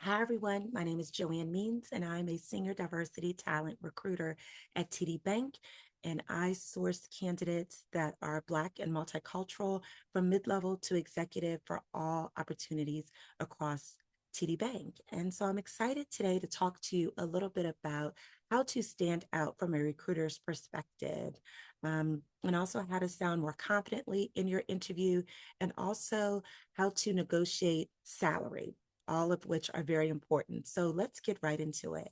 Hi, everyone. My name is JoAnn Means, and I'm a senior diversity talent recruiter at TD Bank. And I source candidates that are Black and multicultural from mid level to executive for all opportunities across TD Bank. And so I'm excited today to talk to you a little bit about how to stand out from a recruiter's perspective, and also how to sound more confidently in your interview, and also how to negotiate salary, all of which are very important. So let's get right into it.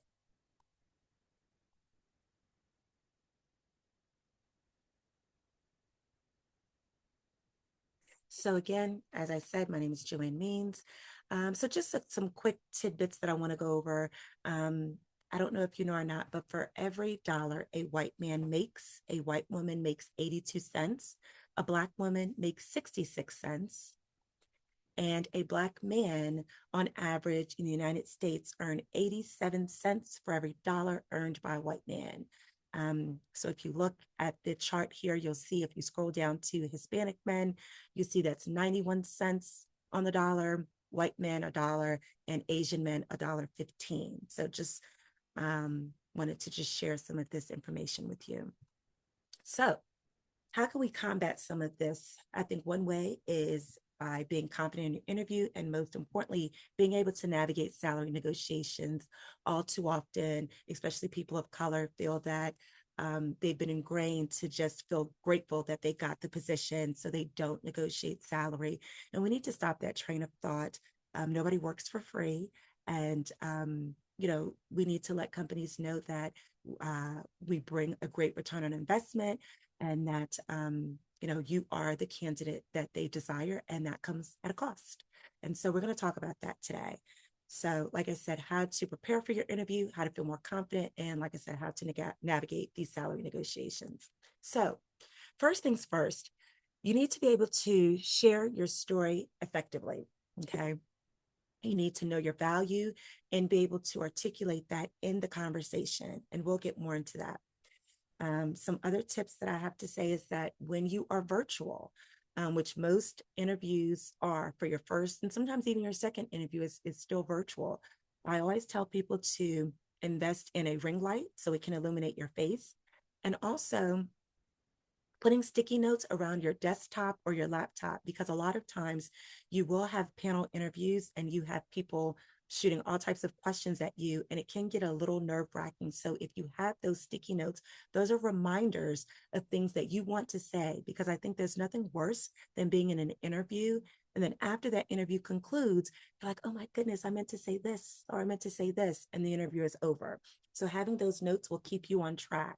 So again, as I said, my name is JoAnn Means. So just some quick tidbits that I want to go over. Um, I don't know if you know or not, but for every dollar a white man makes, a white woman makes 82 cents, a Black woman makes 66 cents, and a Black man on average in the United States earn 87 cents for every dollar earned by a white man. So if you look at the chart here, you'll see if you scroll down to Hispanic men, you see that's 91 cents on the dollar, white men a dollar, and Asian men a dollar 15. So just wanted to just share some of this information with you. So how can we combat some of this? I think one way is by being confident in your interview, and most importantly, being able to navigate salary negotiations. All too often, especially people of color, feel that they've been ingrained to just feel grateful that they got the position, so they don't negotiate salary. And we need to stop that train of thought. Nobody works for free. And, we need to let companies know that we bring a great return on investment, and that you are the candidate that they desire, and that comes at a cost. And so we're going to talk about that today. So like I said, how to prepare for your interview, how to feel more confident, and like I said, how to navigate these salary negotiations. So first things first, you need to be able to share your story effectively. Okay, you need to know your value and be able to articulate that in the conversation, and we'll get more into that. Some other tips that I have to say is that when you are virtual, which most interviews are for your first and sometimes even your second interview is still virtual, I always tell people to invest in a ring light so it can illuminate your face. And also putting sticky notes around your desktop or your laptop, because a lot of times you will have panel interviews and you have people shooting all types of questions at you, and it can get a little nerve wracking. So if you have those sticky notes, those are reminders of things that you want to say, because I think there's nothing worse than being in an interview, and then after that interview concludes, you're like, oh my goodness, I meant to say this, or I meant to say this, and the interview is over. So having those notes will keep you on track.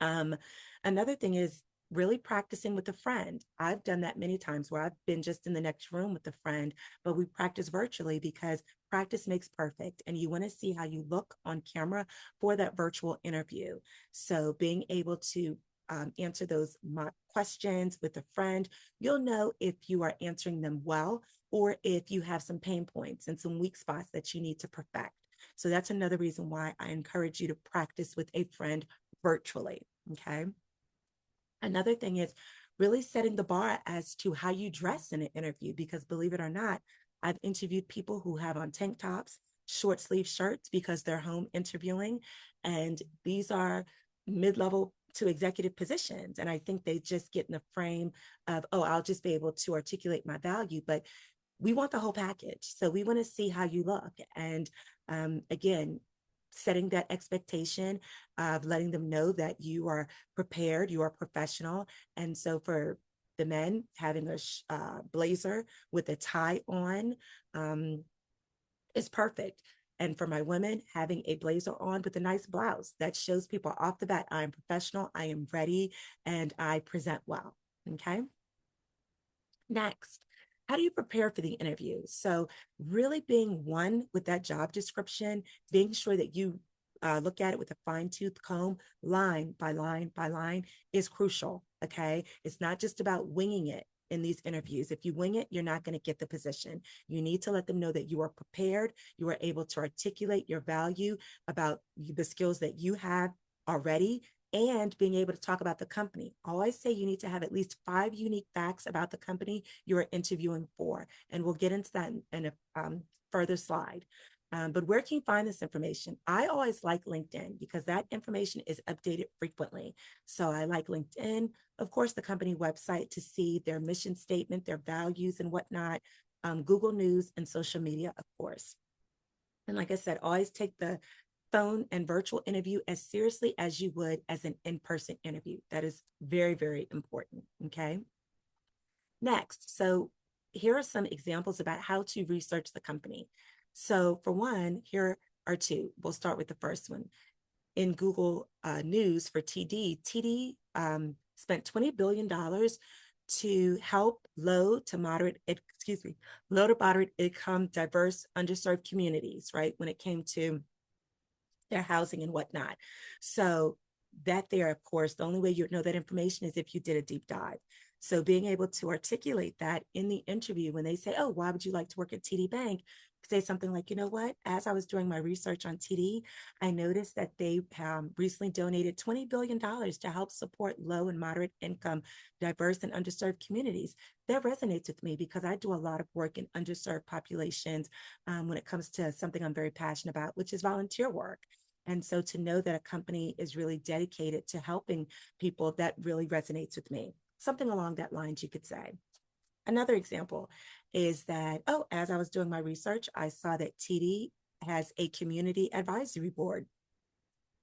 Um, Another thing is really practicing with a friend. I've done that many times where I've been just in the next room with a friend, but we practice virtually because practice makes perfect. And you want to see how you look on camera for that virtual interview. So being able to answer those mock questions with a friend, you'll know if you are answering them well, or if you have some pain points and some weak spots that you need to perfect. So that's another reason why I encourage you to practice with a friend virtually. Okay. Another thing is really setting the bar as to how you dress in an interview, because believe it or not, I've interviewed people who have on tank tops, short sleeve shirts because they're home interviewing. And these are mid level to executive positions. And I think they just get in the frame of, oh, I'll just be able to articulate my value. But we want the whole package. So we want to see how you look. And again, setting that expectation of letting them know that you are prepared, you are professional. And so for the men, having a blazer with a tie on is perfect. And for my women, having a blazer on with a nice blouse that shows people off the bat, I am professional, I am ready, and I present well. Okay. Next, how do you prepare for the interview? So, really being one with that job description, being sure that you look at it with a fine tooth comb, line by line by line, is crucial. Okay. It's not just about winging it in these interviews. If you wing it, you're not going to get the position. You need to let them know that you are prepared, you are able to articulate your value about the skills that you have already, and being able to talk about the company. I always say you need to have at least 5 unique facts about the company you are interviewing for. And we'll get into that in a further slide. But where can you find this information? I always like LinkedIn because that information is updated frequently. So I like LinkedIn, of course, the company website to see their mission statement, their values and whatnot, Google News and social media, of course. And like I said, always take the phone and virtual interview as seriously as you would as an in-person interview. That is very, very important. Okay. Next, so here are some examples about how to research the company. So for one, here are two. We'll start with the first one. In Google News for TD spent $20 billion to help low to moderate income, diverse, underserved communities, right? When it came to their housing and whatnot. So that there, of course, the only way you'd know that information is if you did a deep dive. So being able to articulate that in the interview when they say, oh, why would you like to work at TD Bank? Say something like, you know what, as I was doing my research on TD, I noticed that they recently donated $20 billion to help support low and moderate income, diverse and underserved communities. That resonates with me because I do a lot of work in underserved populations when it comes to something I'm very passionate about, which is volunteer work. And so to know that a company is really dedicated to helping people, that really resonates with me. Something along that lines, you could say. Another example is that, oh, as I was doing my research, I saw that TD has a community advisory board.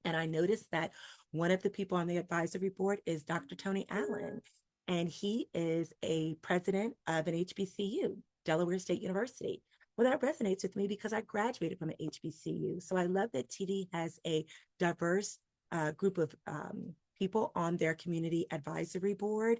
And I noticed that one of the people on the advisory board is Dr. Tony Allen, and he is a president of an HBCU, Delaware State University. Well, that resonates with me because I graduated from an HBCU. So I love that TD has a diverse group of people on their community advisory board.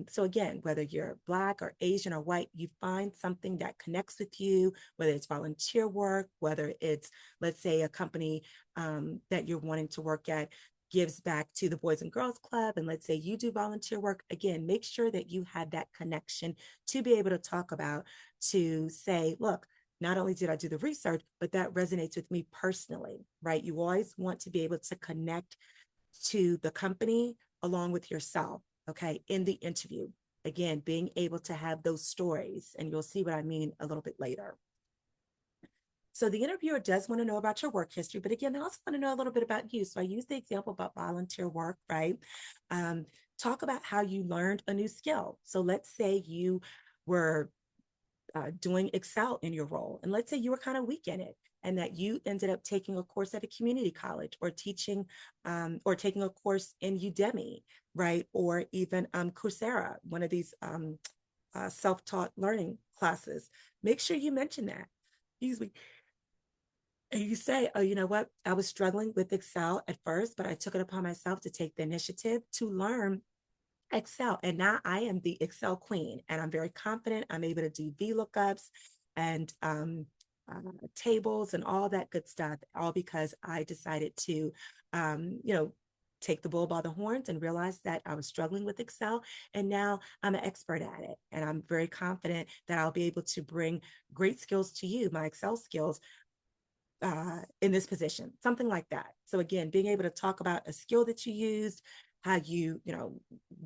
So again, whether you're Black or Asian or white, you find something that connects with you, whether it's volunteer work, whether it's, let's say, a company that you're wanting to work at gives back to the Boys and Girls Club, and let's say you do volunteer work. Again, make sure that you have that connection to be able to talk about, to say, look, not only did I do the research, but that resonates with me personally, right? You always want to be able to connect to the company along with yourself, okay, in the interview. Again, being able to have those stories, and you'll see what I mean a little bit later. So the interviewer does want to know about your work history, but again, they also want to know a little bit about you. So I use the example about volunteer work, right? Talk about how you learned a new skill. So let's say you were doing Excel in your role, and let's say you were kind of weak in it, and that you ended up taking a course at a community college or teaching or taking a course in Udemy, right? Or even Coursera, one of these self-taught learning classes. Make sure you mention that. Excuse me. And you say, oh, you know what? I was struggling with Excel at first, but I took it upon myself to take the initiative to learn Excel. And now I am the Excel queen, and I'm very confident. I'm able to do VLOOKUPs and tables and all that good stuff, all because I decided to, take the bull by the horns and realize that I was struggling with Excel. And now I'm an expert at it. And I'm very confident that I'll be able to bring great skills to you, my Excel skills, in this position, something like that. So again, being able to talk about a skill that you used, how you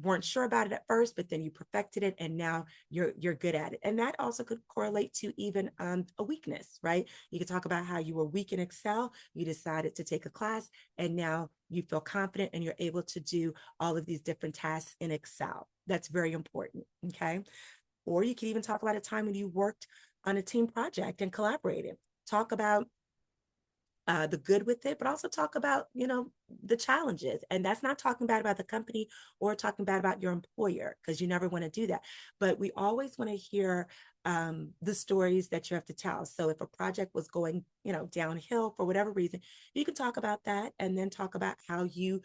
weren't sure about it at first, but then you perfected it, and now you're good at it. And that also could correlate to even a weakness, right? You could talk about how you were weak in Excel, you decided to take a class, and now you feel confident and you're able to do all of these different tasks in Excel. That's very important, okay? Or you could even talk about a time when you worked on a team project and collaborated. Talk about the good with it, but also talk about, the challenges. And that's not talking bad about the company or talking bad about your employer, because you never want to do that. But we always want to hear the stories that you have to tell. So if a project was going, downhill for whatever reason, you can talk about that and then talk about how you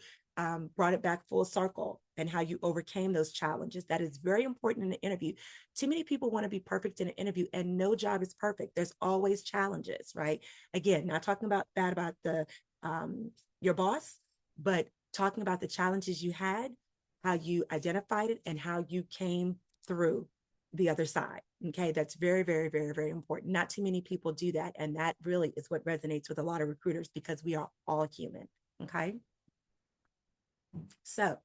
brought it back full circle and how you overcame those challenges. That is very important in an interview. Too many people want to be perfect in an interview, and no job is perfect. There's always challenges, right? Again, not talking about bad about the your boss, but talking about the challenges you had, how you identified it, and how you came through the other side. Okay, that's very, very, very, very important. Not too many people do that, and that really is what resonates with a lot of recruiters because we are all human. Okay. So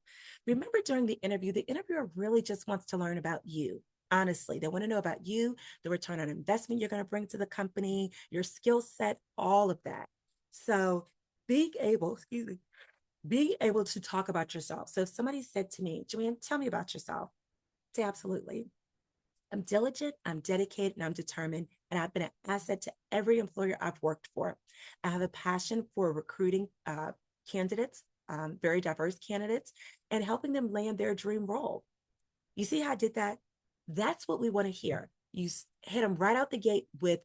remember during the interviewer really just wants to learn about you. Honestly, they want to know about you, the return on investment you're going to bring to the company, your skill set, all of that. So being able, excuse me, being able to talk about yourself. So if somebody said to me, JoAnn, tell me about yourself, say absolutely. I'm diligent, I'm dedicated, and I'm determined. And I've been an asset to every employer I've worked for. I have a passion for recruiting candidates, very diverse candidates, and helping them land their dream role. You see how I did that? That's what we want to hear. You hit them right out the gate with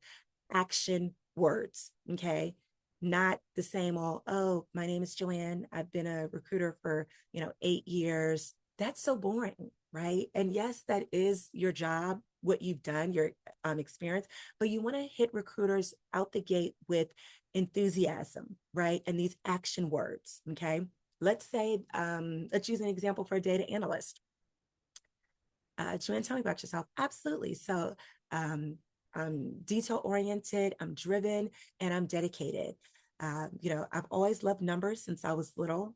action words, okay? Not the same old, oh, my name is JoAnn. I've been a recruiter for, 8 years. That's so boring, right? And yes, that is your job, what you've done, your experience, but you want to hit recruiters out the gate with enthusiasm, right? And these action words, okay? Let's say, let's use an example for a data analyst. JoAnn, tell me about yourself. Absolutely. So I'm detail oriented, I'm driven, and I'm dedicated. I've always loved numbers since I was little.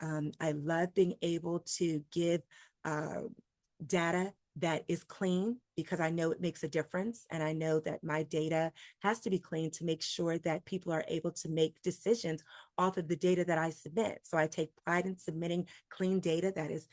I love being able to give uh, data that is clean because I know it makes a difference. And I know that my data has to be clean to make sure that people are able to make decisions off of the data that I submit. So I take pride in submitting clean data that is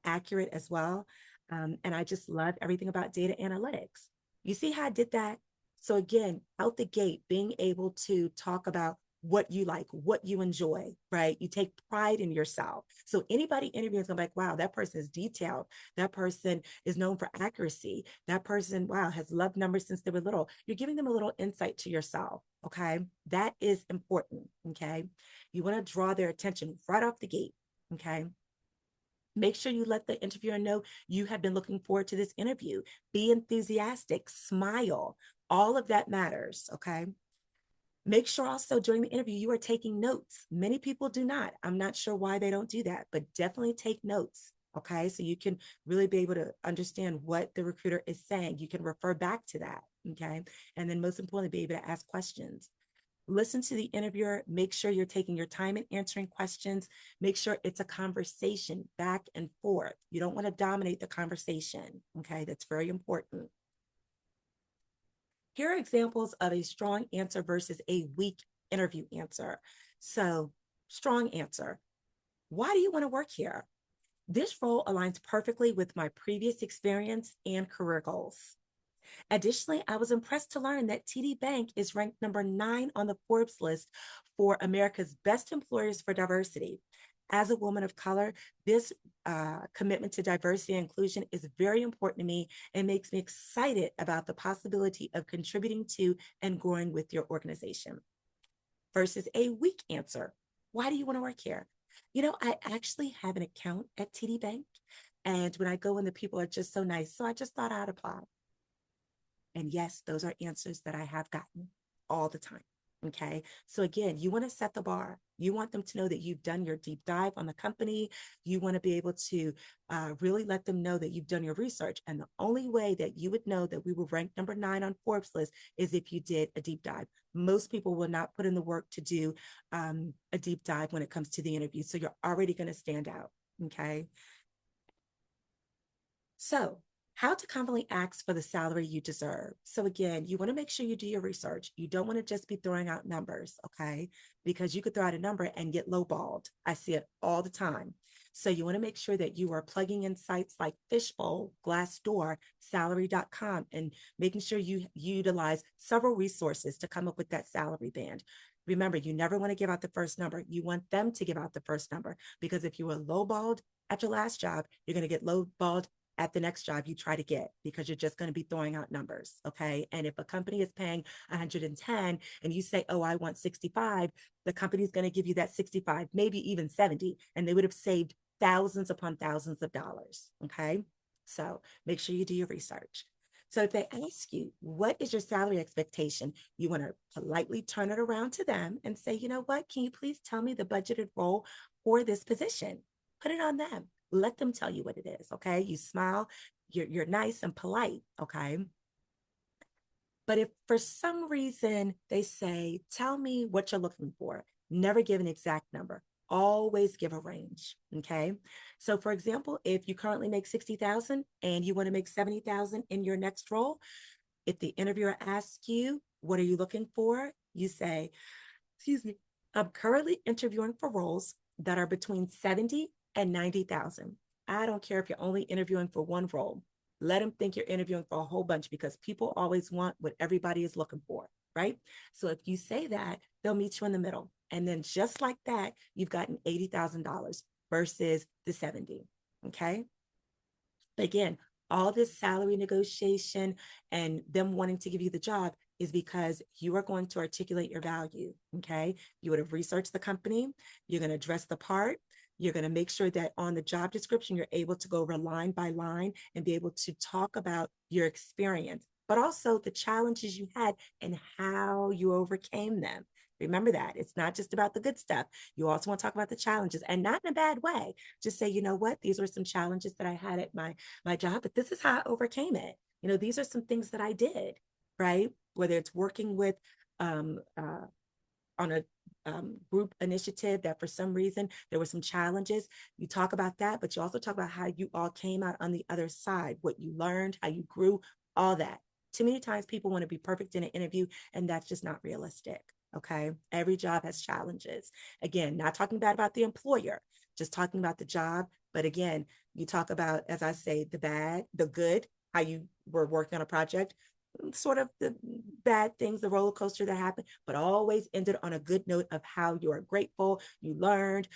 accurate as well. And I just love everything about data analytics. You see how I did that? So again, out the gate, being able to talk about what you like, what you enjoy, right? You take pride in yourself. So anybody interviewing is gonna be like, wow, that person is detailed. That person is known for accuracy. That person, wow, has loved numbers since they were little. You're giving them a little insight to yourself. Okay. That is important. Okay. You want to draw their attention right off the gate. Okay. Make sure you let the interviewer know you have been looking forward to this interview. Be enthusiastic, smile. All of that matters. Okay. Make sure also during the interview you are taking notes. Many people do not. I'm not sure why they don't do that, but definitely take notes. Okay. So you can really be able to understand what the recruiter is saying. You can refer back to that. Okay. And then most importantly, be able to ask questions. Listen to the interviewer. Make sure you're taking your time in answering questions. Make sure it's a conversation back and forth. You don't want to dominate the conversation. Okay. That's very important. Here are examples of a strong answer versus a weak interview answer. So, strong answer. Why do you want to work here? This role aligns perfectly with my previous experience and career goals. Additionally, I was impressed to learn that TD Bank is ranked number 9 on the Forbes list for America's best employers for diversity. As a woman of color, this commitment to diversity and inclusion is very important to me and makes me excited about the possibility of contributing to and growing with your organization. Versus a weak answer. Why do you want to work here? I actually have an account at TD Bank. And when I go in, the people are just so nice. So I just thought I'd apply. And yes, those are answers that I have gotten all the time. Okay. So again, you want to set the bar. You want them to know that you've done your deep dive on the company. You want to be able to really let them know that you've done your research. And the only way that you would know that we were ranked number 9 on Forbes list is if you did a deep dive. Most people will not put in the work to do a deep dive when it comes to the interview. So you're already going to stand out. Okay. So, how to confidently ask for the salary you deserve. So, again, you want to make sure you do your research. You don't want to just be throwing out numbers, okay? Because you could throw out a number and get lowballed. I see it all the time. So, you want to make sure that you are plugging in sites like Fishbowl, Glassdoor, salary.com, and making sure you utilize several resources to come up with that salary band. Remember, you never want to give out the first number. You want them to give out the first number because if you were lowballed at your last job, you're going to get lowballed at the next job you try to get because you're just going to be throwing out numbers. Okay. And if a company is paying 110 and you say, oh, I want 65, the company is going to give you that 65, maybe even 70, and they would have saved thousands upon thousands of dollars. Okay. So make sure you do your research. So if they ask you, what is your salary expectation? You want to politely turn it around to them and say, you know what? Can you please tell me the budgeted role for this position? Put it on them. Let them tell you what it is. Okay. You smile, you're nice and polite. Okay. But if for some reason they say, tell me what you're looking for, never give an exact number. always give a range. Okay. So for example, if you currently make 60,000 and you want to make 70,000 in your next role, if the interviewer asks you, what are you looking for? You say, excuse me, I'm currently interviewing for roles that are between 70 and 90,000. I don't care if you're only interviewing for one role. Let them think you're interviewing for a whole bunch because people always want what everybody is looking for, right? So if you say that, they'll meet you in the middle. And then just like that, you've gotten $80,000 versus the 70. Okay. Again, all this salary negotiation and them wanting to give you the job is because you are going to articulate your value. Okay. You would have researched the company. You're going to dress the part. You're going to make sure that on the job description, you're able to go over line by line and be able to talk about your experience, but also the challenges you had and how you overcame them. Remember that it's not just about the good stuff. You also want to talk about the challenges, and not in a bad way. Just say, you know what, these were some challenges that I had at my job, but this is how I overcame it. These are some things that I did, right? Whether it's working with on a group initiative that for some reason there were some challenges. You talk about that, but you also talk about how you all came out on the other side, what you learned, how you grew, all that. Too many times people want to be perfect in an interview, and that's just not realistic. Okay. Every job has challenges. Again, not talking bad about the employer, just talking about the job. But again, you talk about, as I say, the bad, the good, how you were working on a project, sort of the bad things, the roller coaster that happened, but always ended on a good note of how you are grateful, you learned,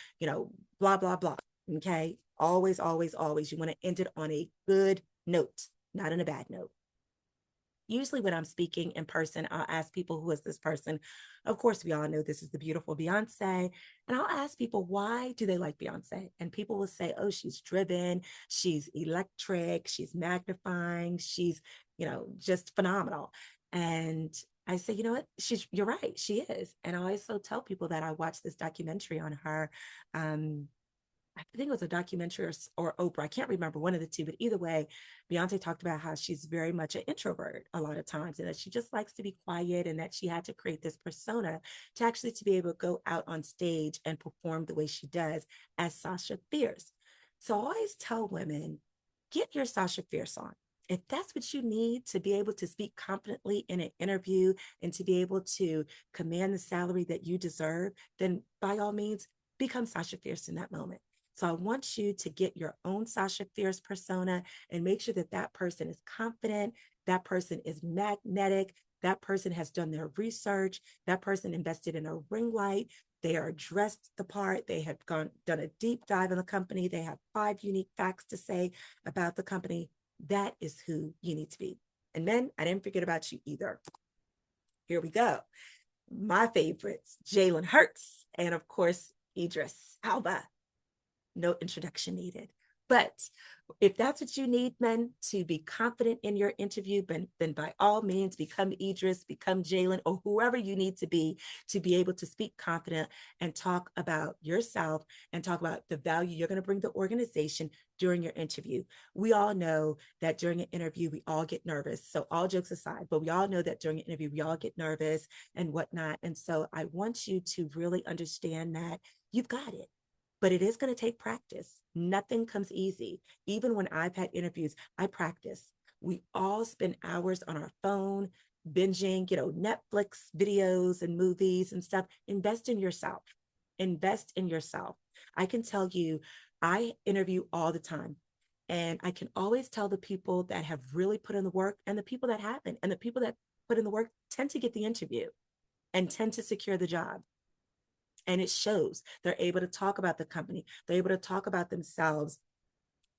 blah, blah, blah. Okay. Always, always, always, you want to end it on a good note, not in a bad note. Usually when I'm speaking in person, I'll ask people, who is this person? Of course, we all know this is the beautiful Beyonce. And I'll ask people, why do they like Beyonce? And people will say, oh, she's driven, she's electric, she's magnifying, she's, just phenomenal. And I say, you know what? You're right. She is. And I also tell people that I watched this documentary on her. I think it was a documentary or Oprah. I can't remember, one of the two, but either way, Beyonce talked about how she's very much an introvert a lot of times, and that she just likes to be quiet, and that she had to create this persona to actually to be able to go out on stage and perform the way she does as Sasha Fierce. So I always tell women, get your Sasha Fierce on. If that's what you need to be able to speak confidently in an interview and to be able to command the salary that you deserve, then by all means, become Sasha Fierce in that moment. So I want you to get your own Sasha Fierce persona and make sure that that person is confident, that person is magnetic, that person has done their research, that person invested in a ring light, they are dressed the part, they have done a deep dive in the company, they have 5 unique facts to say about the company. That is who you need to be. And men, I didn't forget about you either. Here we go. My favorites, Jalen Hurts, and of course, Idris Alba. No introduction needed. But if that's what you need, men, to be confident in your interview, then by all means, become Idris, become Jalen, or whoever you need to be able to speak confident and talk about yourself and talk about the value you're going to bring the organization during your interview. We all know that during an interview, we all get nervous. So all jokes aside, but we all know that during an interview, we all get nervous and whatnot. And so I want you to really understand that you've got it. But it is going to take practice. Nothing comes easy. Even when I've had interviews, I practice. We all spend hours on our phone, binging, Netflix videos and movies and stuff. Invest in yourself. Invest in yourself. I can tell you, I interview all the time. And I can always tell the people that have really put in the work and the people that haven't. And the people that put in the work tend to get the interview and tend to secure the job. And it shows. They're able to talk about the company. They're able to talk about themselves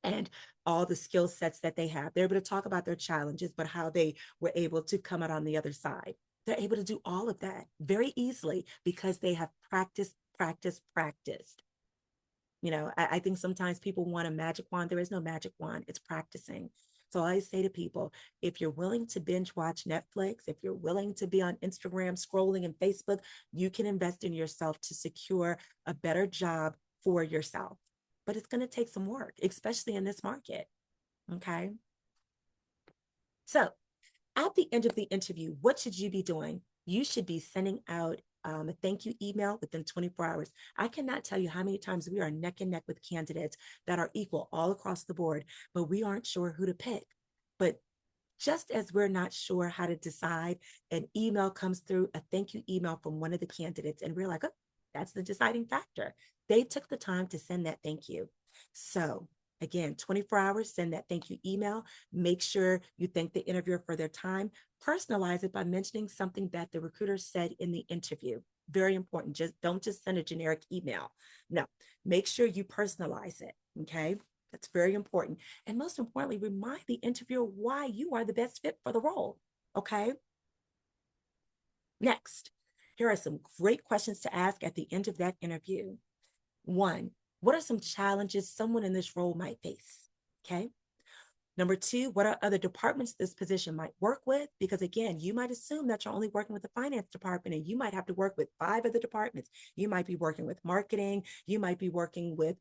and all the skill sets that they have. They're able to talk about their challenges, but how they were able to come out on the other side. They're able to do all of that very easily because they have practiced, practiced, practiced. I think sometimes people want a magic wand. There is no magic wand. It's practicing. So I say to people, if you're willing to binge watch Netflix, if you're willing to be on Instagram scrolling and Facebook, you can invest in yourself to secure a better job for yourself. But it's going to take some work, especially in this market. Okay. So At the end of the interview, what should you be doing? You should be sending out a thank you email within 24 hours. I cannot tell you how many times we are neck and neck with candidates that are equal all across the board, but we aren't sure who to pick. But just as we're not sure how to decide, an email comes through, a thank you email from one of the candidates, and we're like, oh, that's the deciding factor. They took the time to send that thank you. So, again, 24 hours, send that thank you email. Make sure you thank the interviewer for their time. Personalize it by mentioning something that the recruiter said in the interview. Very important. Don't just send a generic email. No, make sure you personalize it. Okay. That's very important. And most importantly, remind the interviewer why you are the best fit for the role. Okay. Next, here are some great questions to ask at the end of that interview. One, what are some challenges someone in this role might face? Okay. Number two, what are other departments this position might work with? Because again, you might assume that you're only working with the finance department and you might have to work with 5 other departments. You might be working with marketing. You might be working with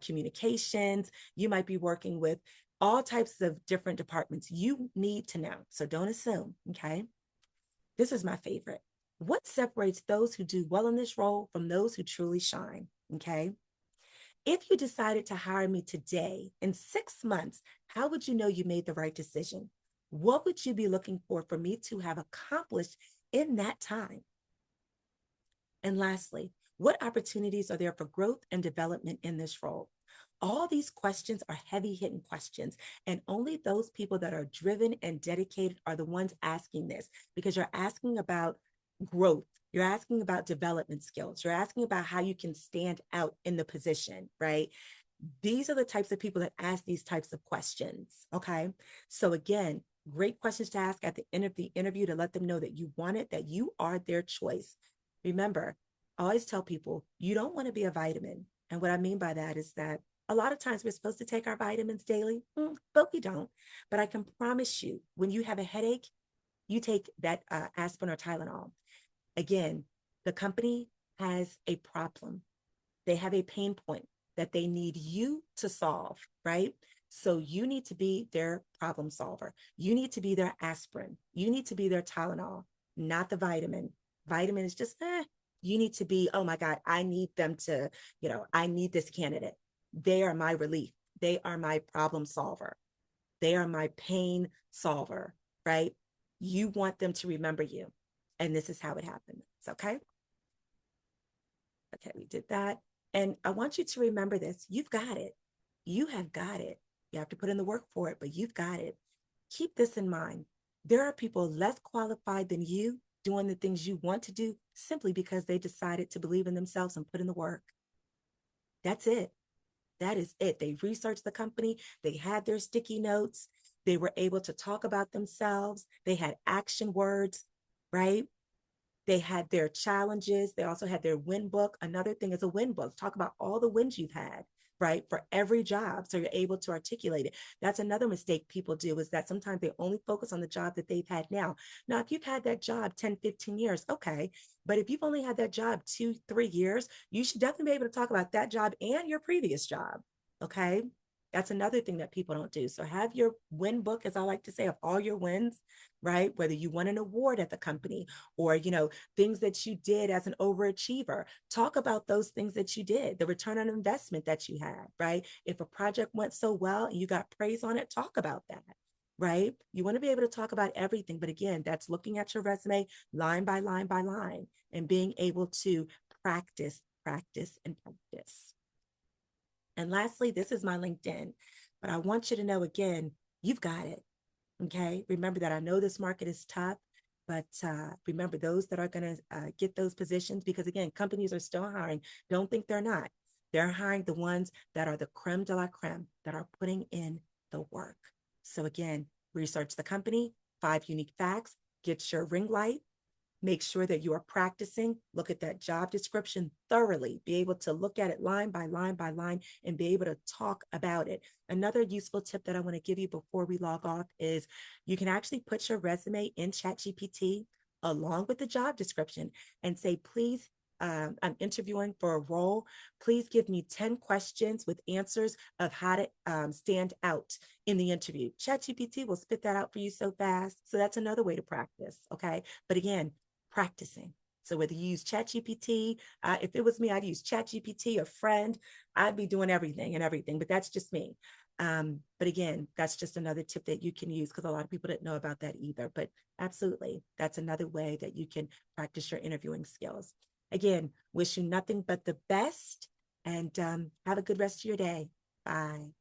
communications. You might be working with all types of different departments. You need to know. So don't assume. Okay. This is my favorite. What separates those who do well in this role from those who truly shine? Okay. If you decided to hire me today, in 6 months, how would you know you made the right decision? What would you be looking for me to have accomplished in that time? And lastly, what opportunities are there for growth and development in this role? All these questions are heavy hitting questions, and only those people that are driven and dedicated are the ones asking this, because you're asking about growth. You're asking about development skills. You're asking about how you can stand out in the position, right? These are the types of people that ask these types of questions. Okay. So, again, great questions to ask at the end of the interview to let them know that you want it, that you are their choice. Remember, I always tell people you don't want to be a vitamin. And what I mean by that is that a lot of times we're supposed to take our vitamins daily, but we don't. But I can promise you, when you have a headache, you take that aspirin or Tylenol. Again, the company has a problem. They have a pain point that they need you to solve, right? So you need to be their problem solver. You need to be their aspirin. You need to be their Tylenol, not the vitamin. Vitamin is just, you need to be, oh my God, I need them to, I need this candidate. They are my relief. They are my problem solver. They are my pain solver, right? You want them to remember you. And this is how it happens. Okay. Okay, we did that. And I want you to remember this. You've got it. You have got it. You have to put in the work for it, but you've got it. Keep this in mind. There are people less qualified than you doing the things you want to do simply because they decided to believe in themselves and put in the work. That's it. That is it. They researched the company. They had their sticky notes. They were able to talk about themselves. They had action words, right? They had their challenges. They also had their win book. Another thing is a win book. Talk about all the wins you've had, right? For every job. So you're able to articulate it. That's another mistake people do, is that sometimes they only focus on the job that they've had now. Now, if you've had that job 10, 15 years, okay. But if you've only had that job 2, 3 years, you should definitely be able to talk about that job and your previous job. Okay. That's another thing that people don't do. So have your win book, as I like to say, of all your wins, right? Whether you won an award at the company or, things that you did as an overachiever. Talk about those things that you did, the return on investment that you had, right? If a project went so well and you got praise on it, talk about that, right? You want to be able to talk about everything. But again, that's looking at your resume line by line by line and being able to practice, practice, and practice. And lastly, this is my LinkedIn, but I want you to know again, you've got it. Okay. Remember that I know this market is tough, but remember those that are going to get those positions, because again, companies are still hiring. Don't think they're not. They're hiring the ones that are the creme de la creme, that are putting in the work. So again, research the company, 5 unique facts, get your ring light, make sure that you are practicing, look at that job description thoroughly, be able to look at it line by line by line and be able to talk about it. Another useful tip that I want to give you before we log off is you can actually put your resume in ChatGPT along with the job description and say, please I'm interviewing for a role, please give me 10 questions with answers of how to stand out in the interview. ChatGPT will spit that out for you so fast. So that's another way to practice. Okay. But again, practicing. So whether you use ChatGPT, if it was me, I'd use ChatGPT, a friend, I'd be doing everything and everything, but that's just me. But again, that's just another tip that you can use because a lot of people didn't know about that either. But absolutely, that's another way that you can practice your interviewing skills. Again, wish you nothing but the best and have a good rest of your day. Bye.